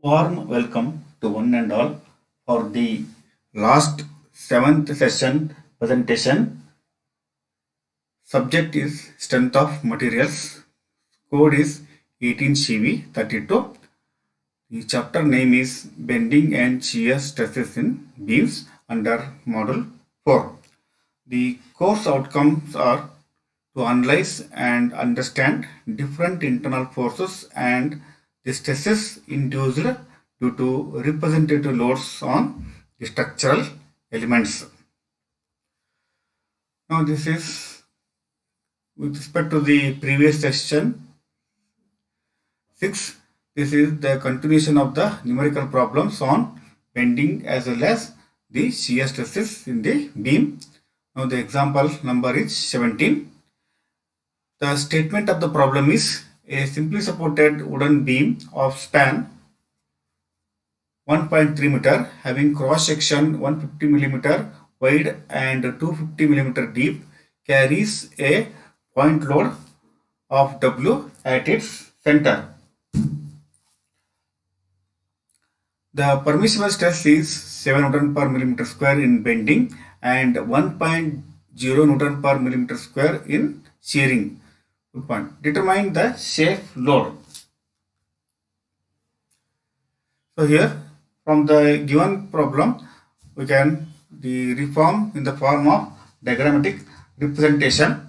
Warm welcome to one and all for the last seventh session presentation. Subject is strength of materials. Code is 18CV32. The chapter name is bending and shear stresses in beams under module 4. The course outcomes are to analyze and understand different internal forces and the stresses induced due to representative loads on the structural elements. Now this is with respect to the previous session 6. This is the continuation of the numerical problems on bending as well as the shear stresses in the beam. Now the example number is 17. The statement of the problem is a simply supported wooden beam of span 1.3 meter having cross section 150 millimeter wide and 250 millimeter deep carries a point load of W at its center. The permissible stress is 7 Newton per millimeter square in bending and 1.0 Newton per millimeter square in shearing. Determine the shape load. So here from the given problem we can reform in the form of diagrammatic representation.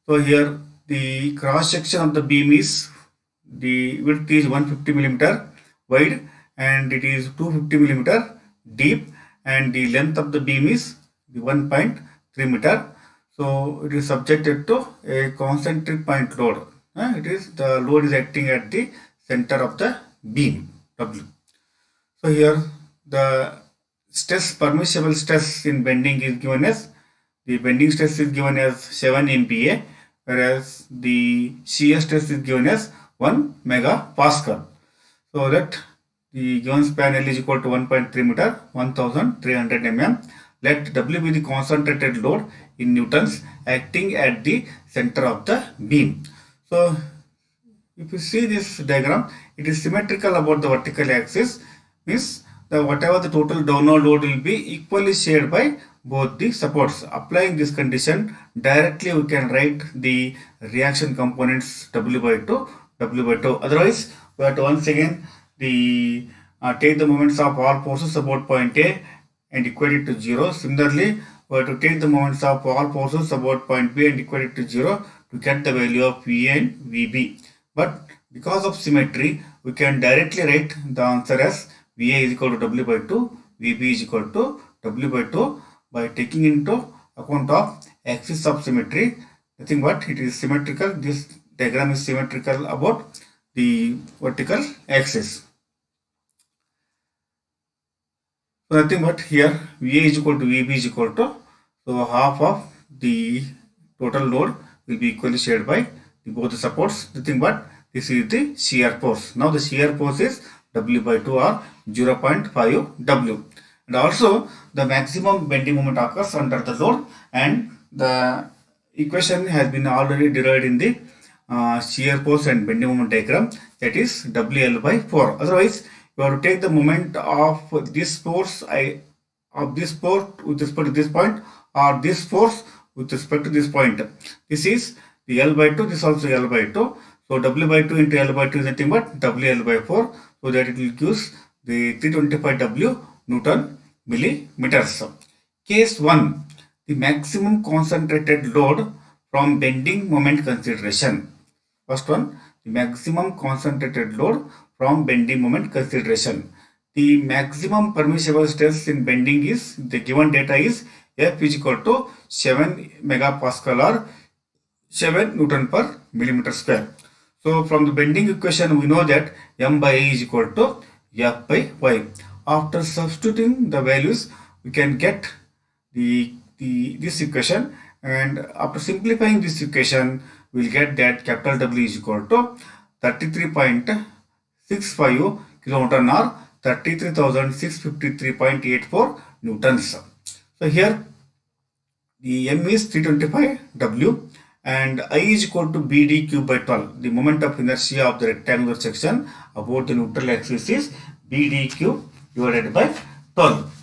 So here the cross section of the beam is the width is 150 millimeter wide and it is 250 millimeter deep and the length of the beam is the 1.3 meter. So it is subjected to a concentric point load. It is the load is acting at the center of the beam W. So here the stress, permissible stress in bending is given as, the bending stress is given as 7 MPa, whereas the shear stress is given as 1 megapascal. So that the given span L is equal to 1.3 meter, 1300 mm. Let W be the concentrated load in newtons acting at the center of the beam. So if you see this diagram, it is symmetrical about the vertical axis, means the whatever the total downward load will be equally shared by both the supports. Applying this condition, directly we can write the reaction components W by 2, W by 2. Otherwise, we have to once again take the moments of all forces about point A and equate it to 0. Similarly, we have to take the moments of all forces about point B and equate it to 0 to get the value of VA and VB. But because of symmetry, we can directly write the answer as VA is equal to W by 2, VB is equal to W by 2 by taking into account of axis of symmetry. Nothing but it is symmetrical. This diagram is symmetrical about the vertical axis. So nothing but here VA is equal to VB is equal to, so half of the total load will be equally shared by both the supports. Nothing but this is the shear force. Now the shear force is W by 2 or 0.5 W. And also the maximum bending moment occurs under the load, and the equation has been already derived in the shear force and bending moment diagram, that is WL by 4. Otherwise, you have to take the moment of this force of this force with respect to this point, or this force with respect to this point. This is the L by 2, this is also L by 2. So W by 2 into L by 2 is nothing but WL by 4. So that it will give the 325 W Newton millimeters. Case 1, the maximum concentrated load from bending moment consideration. First one, the maximum concentrated load from bending moment consideration. The maximum permissible stress in bending is, the given data is F is equal to 7 megapascal or 7 Newton per millimeter square. So from the bending equation we know that M by A is equal to F by Y. After substituting the values we can get this equation, and after simplifying this equation we will get that capital W is equal to 33.65 kilonewton or 33,653.84 newtons. So here the M is 325 W and I is equal to BD cube by 12. The moment of inertia of the rectangular section about the neutral axis is BD cube divided by 12.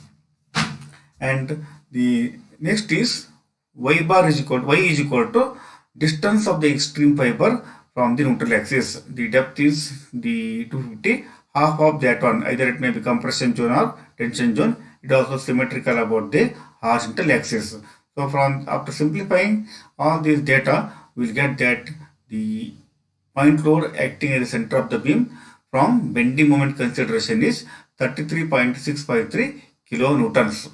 And the next is y is equal to distance of the extreme fiber from the neutral axis. The depth is the 250, half of that one, either it may be compression zone or tension zone. It is also symmetrical about the horizontal axis. So from after simplifying all these data, we will get that the point load acting at the center of the beam from bending moment consideration is 33.653 kilonewtons.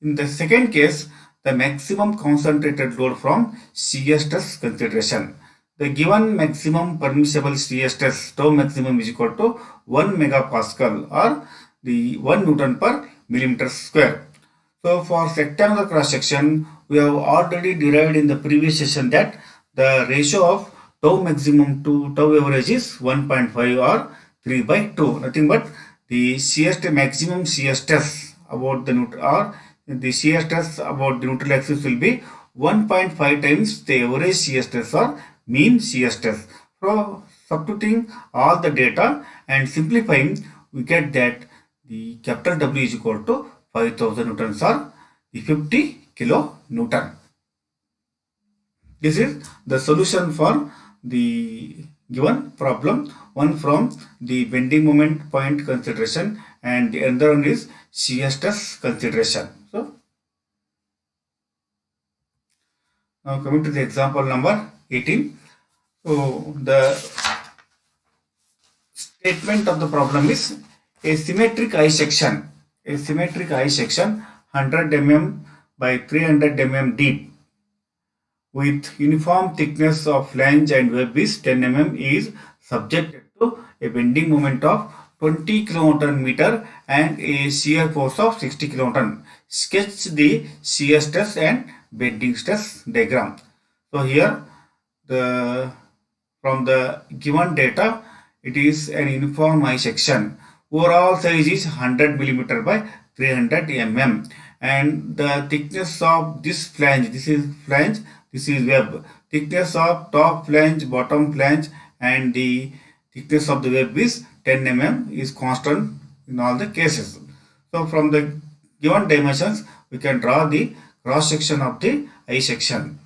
In the second case, the maximum concentrated load from shear stress consideration. The given maximum permissible shear stress tau maximum is equal to 1 megapascal or the 1 Newton per millimeter square. So for rectangular cross section, we have already derived in the previous session that the ratio of tau maximum to tau average is 1.5 or 3 by 2. Nothing but the maximum shear stress about the neutral or the shear stress about the neutral axis will be 1.5 times the average shear stress or mean shear stress. So substituting all the data and simplifying, we get that the capital W is equal to 5000 newtons or the 50 kilonewton. This is the solution for the given problem. One from the bending moment point consideration and the other one is shear stress consideration. So now coming to the example number 18. So the statement of the problem is a symmetric I section 100 mm by 300 mm deep with uniform thickness of flange and web is 10 mm is subjected to a bending moment of 20 kN meter and a shear force of 60 kN. Sketch the shear stress and bending stress diagram. So here from the given data, it is an uniform I section. Overall size is 100 mm by 300 mm and the thickness of this flange, this is web. Thickness of top flange, bottom flange and the thickness of the web is 10 mm is constant in all the cases. So from the given dimensions, we can draw the cross section of the I section.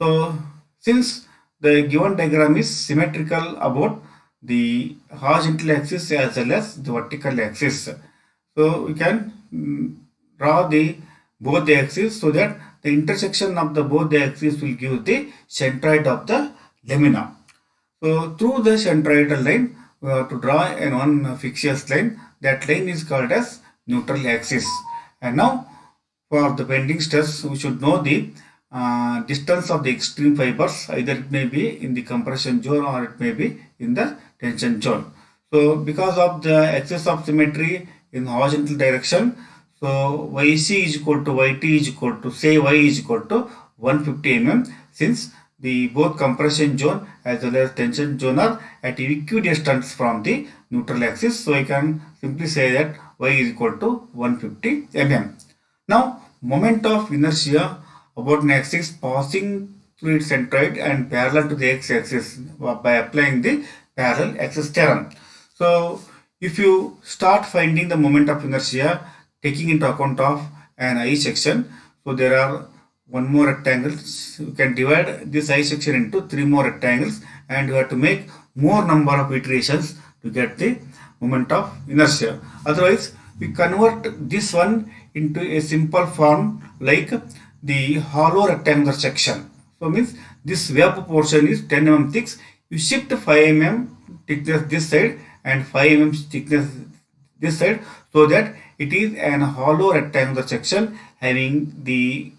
So since the given diagram is symmetrical about the horizontal axis as well as the vertical axis, so we can draw both the axes so that the intersection of both the axes will give the centroid of the lamina. So through the centroidal line, we have to draw one fixed line. That line is called as neutral axis. And now for the bending stress, we should know the distance of the extreme fibers. Either it may be in the compression zone or it may be in the tension zone. So because of the excess of symmetry in horizontal direction, so YC is equal to YT is equal to, say Y is equal to 150 mm, since the both compression zone as well as tension zone are at equidistance from the neutral axis. So I can simply say that Y is equal to 150 mm. Now moment of inertia about an axis passing through its centroid and parallel to the x-axis by applying the parallel axis theorem. So if you start finding the moment of inertia taking into account of an I section, so there are one more rectangle. You can divide this I section into 3 more rectangles and you have to make more number of iterations to get the moment of inertia. Otherwise, we convert this one into a simple form like the hollow rectangular section. So means this web portion is 10 mm thick. You shift 5 mm thickness this side and 5 mm thickness this side so that it is an hollow rectangular section having the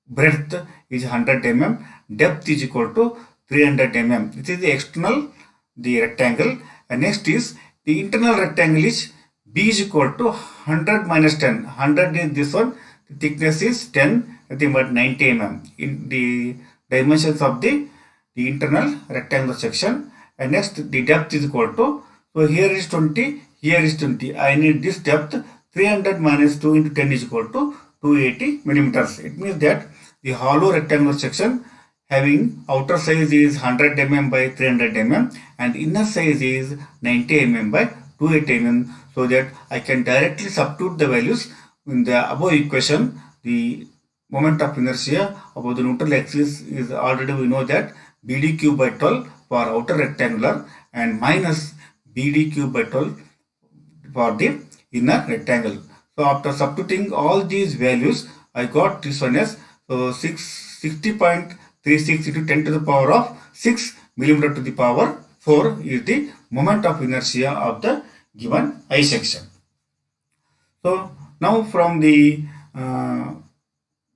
breadth is 100 mm, depth is equal to 300 mm. This is the external rectangle. And next is the internal rectangle is B is equal to 100 minus 10. 100 is this one. The thickness is 10, nothing but 90 mm in the dimensions of the internal rectangular section. And next the depth is equal to, so here is 20, here is 20. I need this depth. 300 minus 2 into 10 is equal to 280 millimeters. It means that the hollow rectangular section having outer size is 100 mm by 300 mm and inner size is 90 mm by 28 mm, so that I can directly substitute the values in the above equation. The moment of inertia above the neutral axis is already we know that BD cube by 12 for outer rectangular and minus BD cube by 12 for the inner rectangle. So after substituting all these values, I got this one as 60.36 into 10 to the power of 6 millimeter to the power 4 is the moment of inertia of the given I section. So now from the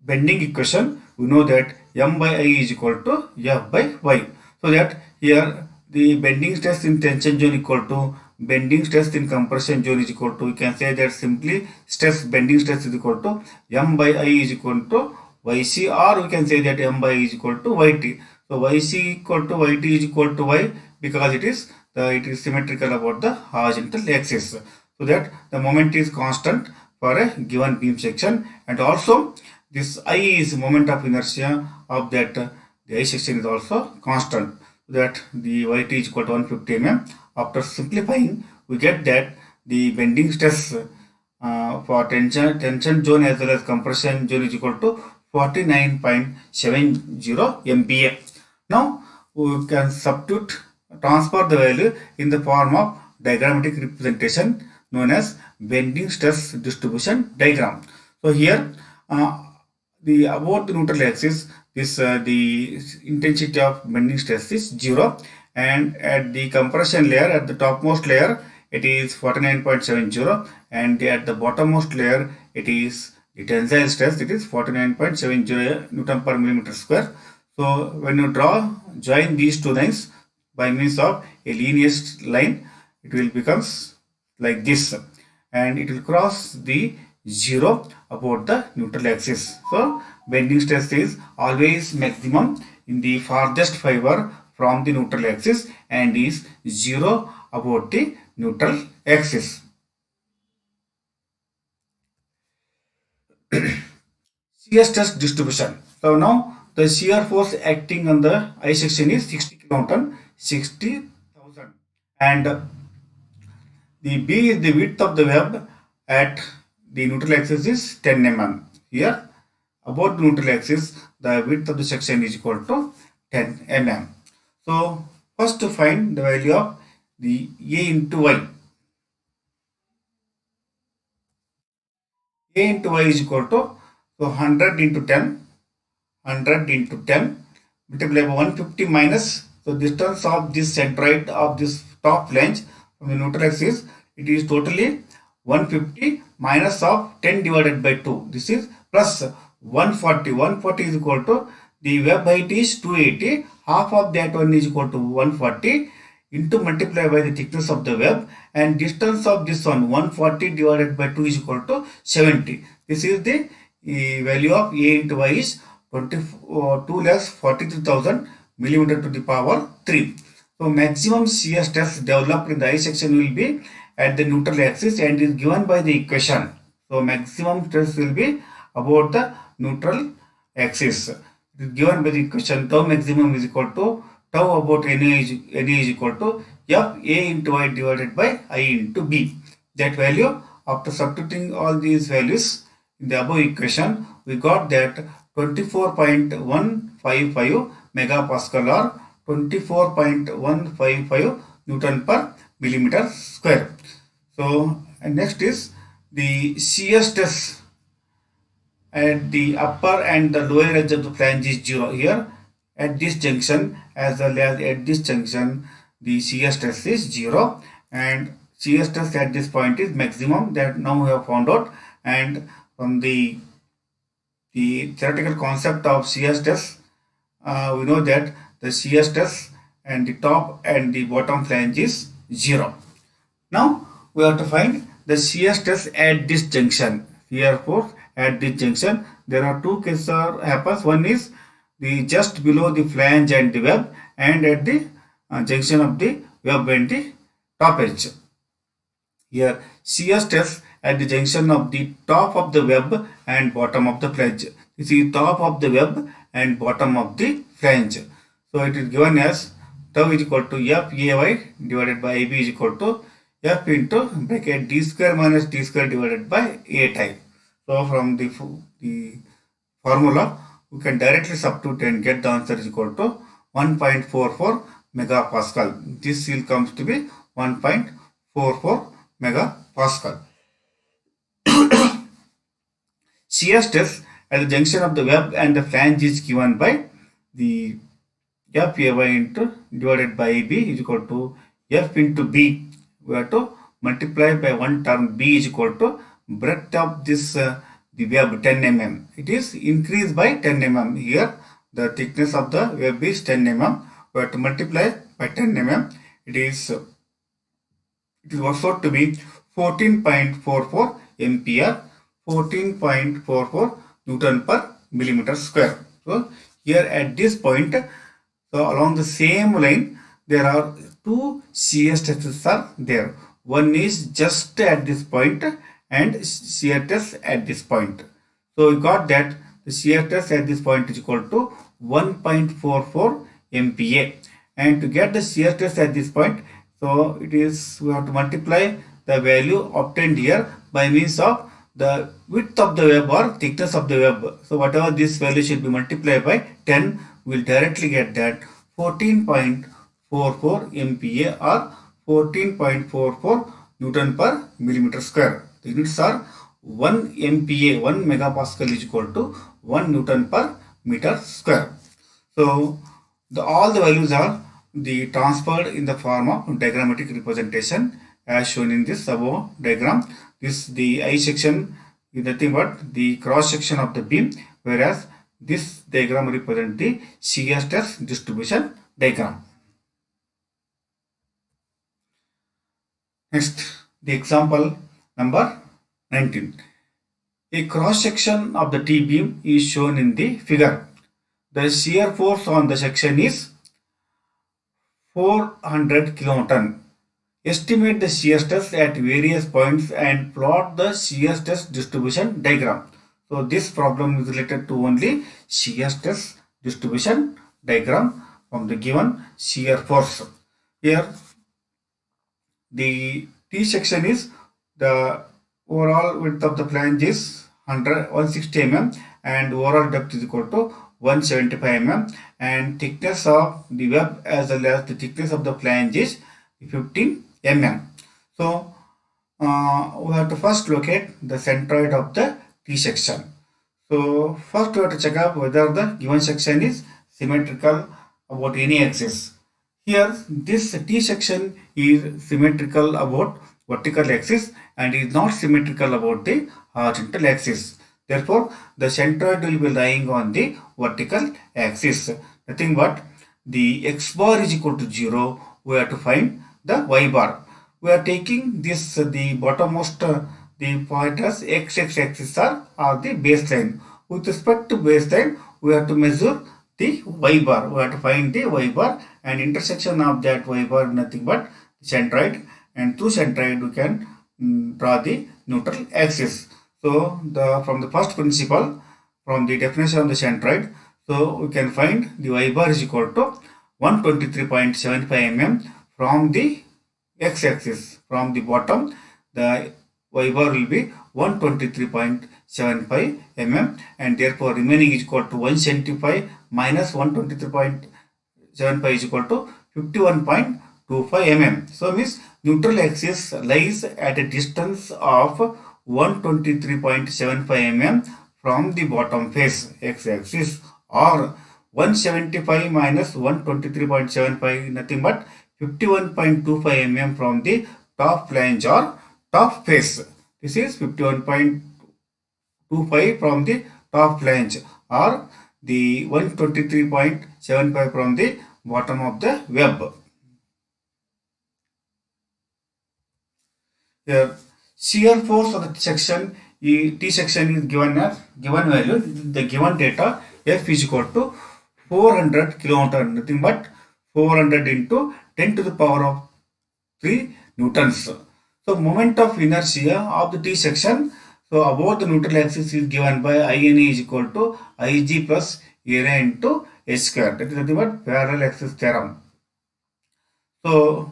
bending equation, we know that m by I is equal to f by y. So that here the bending stress in tension zone equal to bending stress in compression zone is equal to, we can say that simply bending stress is equal to m by I is equal to yc, or we can say that m by I is equal to yt. So yc equal to yt is equal to y because it is symmetrical about the horizontal axis. So that the moment is constant for a given beam section, and also this I is moment of inertia of that the I section is also constant, so that the yt is equal to 150 mm. After simplifying, we get that the bending stress for tension zone as well as compression zone is equal to 49.70 MPa. Now we can transfer the value in the form of diagrammatic representation known as bending stress distribution diagram. So here about the neutral axis, this the intensity of bending stress is 0, and at the compression layer, at the topmost layer, it is 49.70, and at the bottommost layer it is the tensile stress, it is 49.70 Newton per millimeter square. So when you join these two lines by means of a linear line, it will becomes like this, and it will cross the 0 about the neutral axis. So bending stress is always maximum in the farthest fiber from the neutral axis and is 0 about the neutral axis. Shear stress distribution. So now the shear force acting on the I section is 60 kilonewton, 60,000, and the B is the width of the web at the neutral axis is 10 mm. Here about the neutral axis, the width of the section is equal to 10 mm. So first to find the value of the A into Y. A into Y is equal to 100 into 10, 100 into 10 multiplied by 150 minus the distance of this centroid of this top flange from the neutral axis. It is totally 150 minus of 10 divided by 2. This is plus 140. 140 is equal to the web height is 280. Half of that one is equal to 140 into multiplied by the thickness of the web, and distance of this one 140 divided by 2 is equal to 70. This is the value of A into Y is 2,43,000 millimeter to the power 3. So maximum shear stress developed in the I section will be at the neutral axis and is given by the equation. So maximum stress will be about the neutral axis. It is given by the equation tau maximum is equal to tau about NA is equal to F A into Y divided by I into B. That value, after substituting all these values in the above equation, we got that 24.155 megapascal or 24.155 Newton per millimeter square. So and next is the shear stress at the upper and the lower edge of the flange is 0. Here at this junction as well as at this junction the shear stress is 0, and shear stress at this point is maximum, that now we have found out. And from the theoretical concept of shear stress, we know that the shear stress and the top and the bottom flange is 0. Now we have to find the shear stress at this junction. Shear force at this junction, there are two cases happens. One is the just below the flange and the web, and at the junction of the web and the top edge. Here shear stress at the junction of the top of the web and bottom of the flange. This is top of the web and bottom of the flange. So it is given as tau is equal to F A Y divided by AB is equal to F into bracket d square minus d square divided by A type. So from the formula, we can directly substitute and get the answer is equal to 1.44 megapascal. This seal comes to be 1.44 megapascal. Shear stress at the junction of the web and the flange is given by the FAY into divided by B is equal to F into B. We have to multiply by one term. B is equal to breadth of this the web 10 mm. It is increased by 10 mm. Here the thickness of the web is 10 mm. We have to multiply by 10 mm. It works out to be 14.44 ampere, 14.44 Newton per millimeter square. So here at this point, so along the same line, there are two shear stresses are there. One is just at this point and shear stress at this point. So we got that the shear stress at this point is equal to 1.44 MPa. And to get the shear stress at this point, so it is we have to multiply the value obtained here by means of the width of the web or thickness of the web. So whatever this value should be multiplied by 10, we will directly get that 14.44 MPa or 14.44 Newton per millimeter square. The units are 1 MPa, 1 megapascal is equal to 1 Newton per meter square. So all the values are transferred in the form of diagrammatic representation as shown in this above diagram. The I section is nothing but the cross section of the beam, whereas this diagram represents the shear stress distribution diagram. Next, the example number 19. A cross section of the T-beam is shown in the figure. The shear force on the section is 400 kilonewton. Estimate the shear stress at various points and plot the shear stress distribution diagram. So this problem is related to only shear stress distribution diagram from the given shear force. Here the T section is the overall width of the flange is 160 mm and overall depth is equal to 175 mm and thickness of the web as well as the thickness of the flange is 15 mm. So we have to first locate the centroid of the T section. So first we have to check out whether the given section is symmetrical about any axis. Here this T section is symmetrical about vertical axis and is not symmetrical about the horizontal axis. Therefore, the centroid will be lying on the vertical axis. Nothing but the x bar is equal to 0. We have to find the y bar. We are taking this the bottommost the point as x-axis or the baseline. With respect to baseline, we have to measure the y bar. We have to find the y bar and intersection of that y bar nothing but centroid, and through centroid we can draw the neutral axis. So from the first principle, from the definition of the centroid, so we can find the y bar is equal to 123.75 mm from the x-axis. From the bottom, the y bar will be 123.75 mm and therefore remaining is equal to 175 minus 123.75 is equal to 51.25 mm. So means neutral axis lies at a distance of 123.75 mm from the bottom face x-axis, or 175 minus 123.75 nothing but 51.25 mm from the top flange or top face. This is 51.25 from the top flange or the 123.75 from the bottom of the web. Here shear force of the section T section is given as given value. The given data F is equal to 400 kilonewton, nothing but 400 into 10 to the power of 3 newtons. So moment of inertia of the T section, so above the neutral axis is given by INE is equal to Ig plus area into h square. That is nothing but parallel axis theorem. So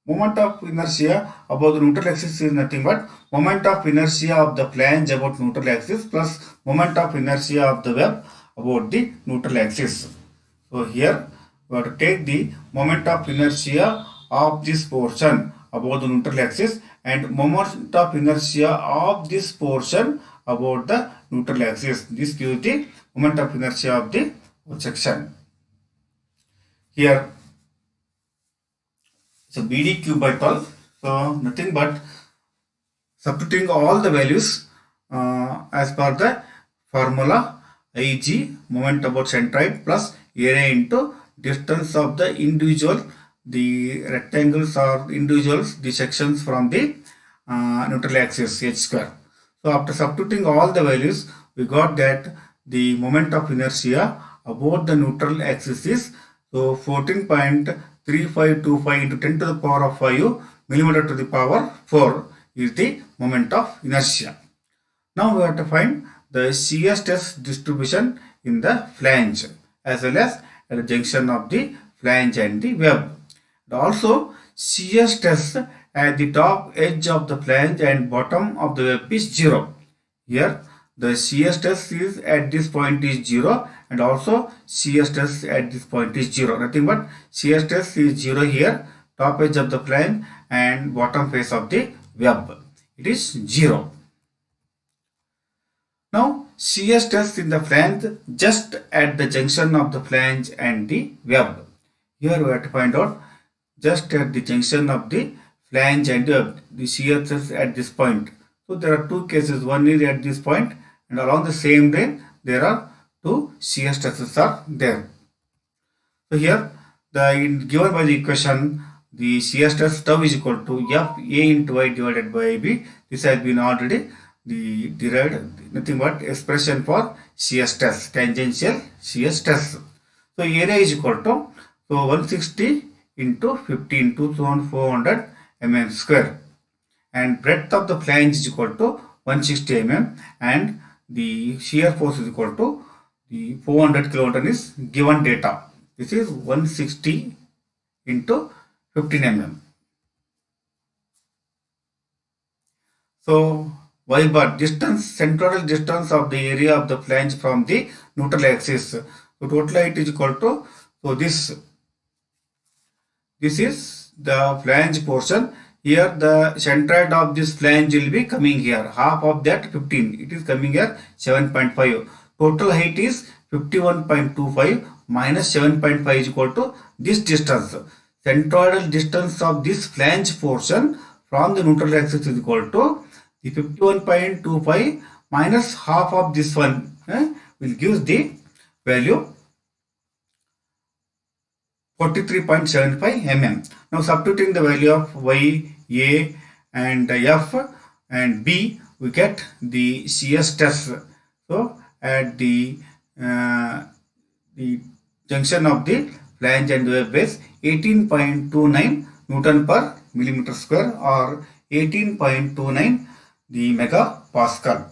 Moment of inertia about the neutral axis is nothing but moment of inertia of the flange about neutral axis plus moment of inertia of the web about the neutral axis. So here we have to take the moment of inertia of this portion about the neutral axis and moment of inertia of this portion about the neutral axis. This gives the moment of inertia of the section. Here, so BD cube by 12. So nothing but substituting all the values as per the formula Ig moment about centroid plus area into distance of the individual, the rectangles or individuals, the sections from the neutral axis h square. So after substituting all the values, we got that the moment of inertia about the neutral axis is so 14.3525 into 10 to the power of 5 millimeter to the power 4 is the moment of inertia. Now we have to find the shear stress distribution in the flange as well as at the junction of the flange and the web. And also shear stress at the top edge of the flange and bottom of the web is 0. Here the shear stress is at this point is 0 and also shear stress at this point is 0. Nothing but shear stress is 0 here, top edge of the flange and bottom face of the web. It is 0. Now shear stress in the flange just at the junction of the flange and the web. Here we have to find out just at the junction of the flange and web, the shear stress at this point. So there are two cases. One is at this point and along the same line there are two shear stresses are there. So here given by the equation the shear stress tau is equal to F A into Y divided by B. This has been already derived, nothing but expression for shear stress, tangential shear stress. So area is equal to 160 into 15, 2400 mm square, and breadth of the flange is equal to 160 mm and the shear force is equal to the 400 kilonewton is given data. This is 160 into 15 mm. So y bar distance, central distance of the area of the flange from the neutral axis. So total height is equal to, so this is the flange portion. Here the centroid of this flange will be coming here, half of that 15, it is coming here 7.5. Total height is 51.25 minus 7.5 is equal to this distance. Centroidal distance of this flange portion from the neutral axis is equal to the 51.25 minus half of this one will give the value 43.75 mm. Now substituting the value of y, a and f and b, we get the shear stress. So at the junction of the flange and web base 18.29 Newton per millimeter square or 18.29 the megapascal.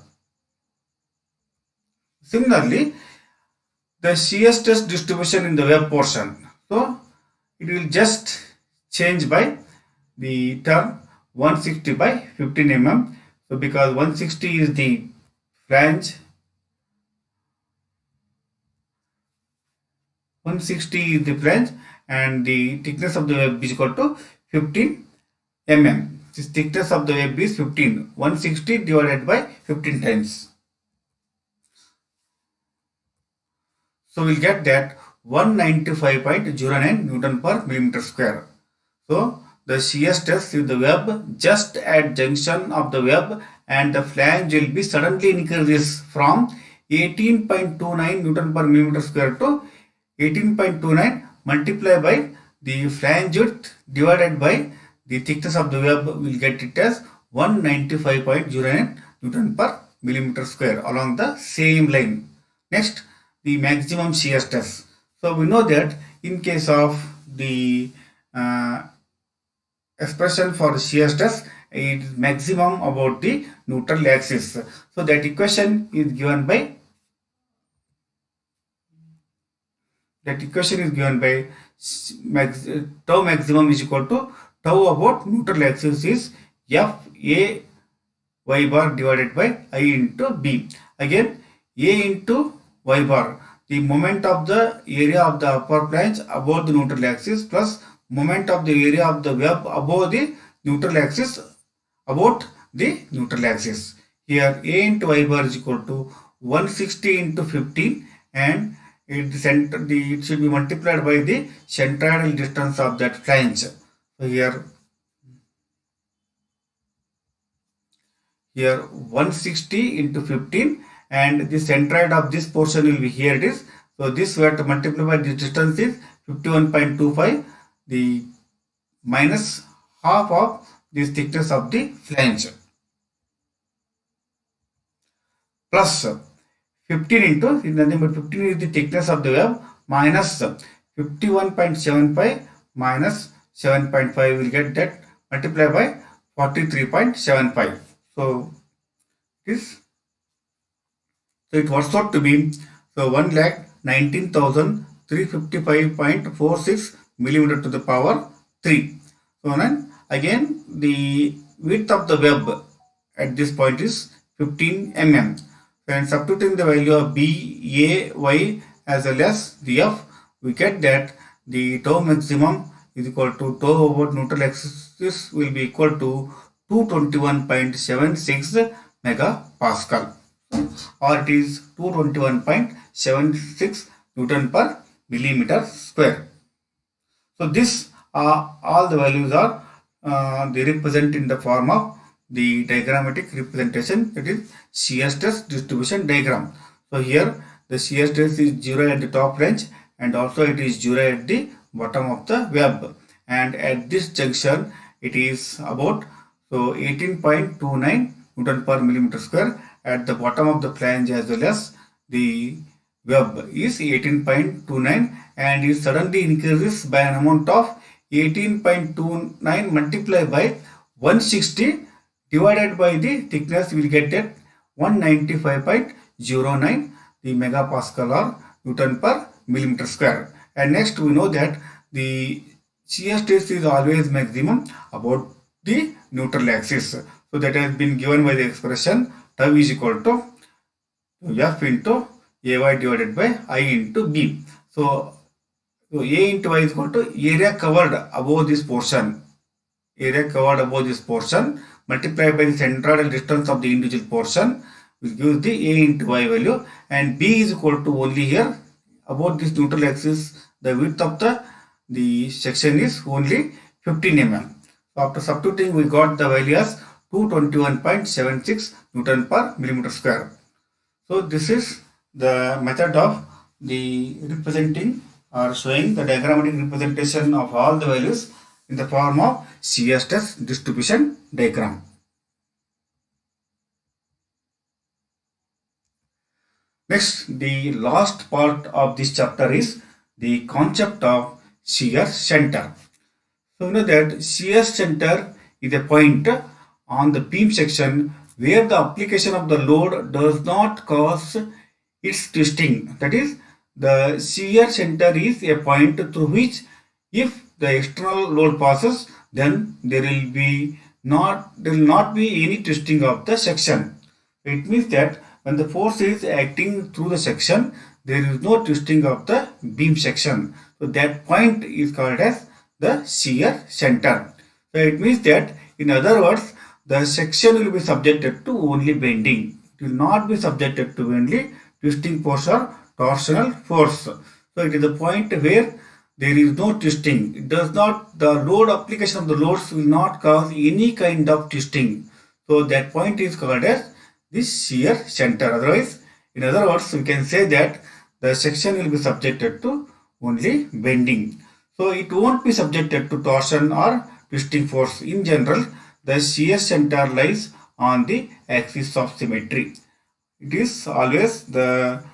Similarly, the shear stress distribution in the web portion. So it will just change by the term 160 by 15 mm. So because 160 is the flange, 160 is the flange and the thickness of the web is equal to 15 mm. This thickness of the web is 15. 160 divided by 15 times. So we'll get that 195.09 Newton per millimeter square. So the shear stress in the web just at junction of the web and the flange will be suddenly increases from 18.29 Newton per millimeter square to 18.29 multiplied by the flange width divided by the thickness of the web, will get it as 195.09 Newton per millimeter square along the same line. Next, the maximum shear stress. So we know that in case of the expression for shear stress, it is maximum about the neutral axis. So that equation is given by tau maximum is equal to tau about neutral axis is F A y bar divided by I into B. Again, A into y bar, the moment of the area of the upper flange above the neutral axis plus moment of the area of the web above the neutral axis about the neutral axis. Here A into y bar is equal to 160 into 15 and it should be multiplied by the centroidal distance of that flange. So here 160 into 15 and the centroid of this portion will be here it is. So this we have to multiply by the distance is 51.25, the minus half of this thickness of the flange, plus 15 into nothing but 15 is the thickness of the web minus 51.75 minus 7.5 will get that multiplied by 43.75. So it works out to be 1,19,355.46 millimeter to the power 3. So then again the width of the web at this point is 15 mm. And substituting the value of B, A, Y as well as the F, we get that the tau maximum is equal to tau over neutral axis will be equal to 221.76 megapascal, or it is 221.76 Newton per millimeter square. So this all the values are they represent in the form of the diagrammatic representation, that is shear stress distribution diagram. So here the shear stress is 0 at the top range and also it is 0 at the bottom of the web, and at this junction it is about 18.29 Newton per millimeter square. At the bottom of the flange as well as the web is 18.29 and it suddenly increases by an amount of 18.29 multiplied by 160 divided by the thickness, we will get that 195.09 the megapascal or Newton per millimeter square. And next we know that the shear stress is always maximum about the neutral axis. So that has been given by the expression tau is equal to F into Ay divided by I into B. So A into Y is equal to area covered above this portion. Area covered above this portion multiplied by the centroidal distance of the individual portion will give the A into Y value, and B is equal to only here about this neutral axis the width of the section is only 15 mm. So after substituting we got the value as 221.76 Newton per millimeter square. So this is the method of the representing or showing the diagrammatic representation of all the values in the form of shear stress distribution diagram. Next, the last part of this chapter is the concept of shear center. So you know that shear center is a point on the beam section where the application of the load does not cause its twisting. That is, the shear center is a point through which if the external load passes, then there will not be any twisting of the section. It means that when the force is acting through the section, there is no twisting of the beam section. So that point is called as the shear center. So it means that, in other words, the section will be subjected to only bending. It will not be subjected to only twisting force or torsional force. So it is a point where there is no twisting. It does not, the load application of the loads will not cause any kind of twisting. So that point is called as this shear center. Otherwise, in other words, we can say that the section will be subjected to only bending. So it won't be subjected to torsion or twisting force. In general, the shear center lies on the axis of symmetry. It is always the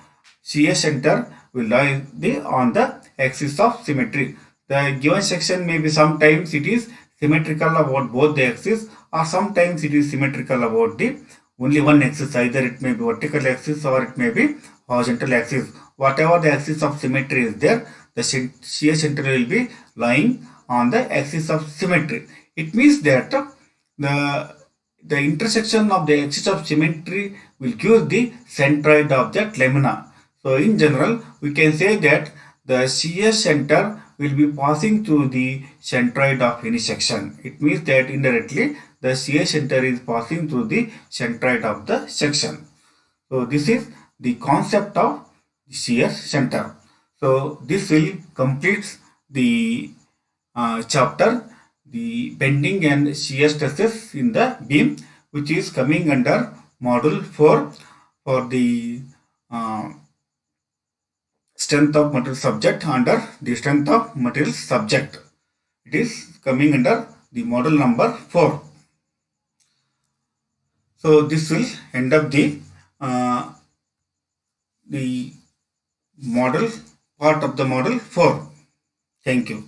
shear center will lie on the axis of symmetry. The given section may be sometimes it is symmetrical about both the axes, or sometimes it is symmetrical about the only one axis. Either it may be vertical axis or it may be horizontal axis. Whatever the axis of symmetry is there, the shear center will be lying on the axis of symmetry. It means that the intersection of the axis of symmetry will give the centroid of that lamina. So in general, we can say that the shear center will be passing through the centroid of any section. It means that indirectly the shear center is passing through the centroid of the section. So this is the concept of shear center. So this will complete the chapter, the bending and shear stresses in the beam, which is coming under module 4 for the strength of material subject under the strength of material subject. It is coming under the module number 4. So this will end up the model part of the model 4. Thank you.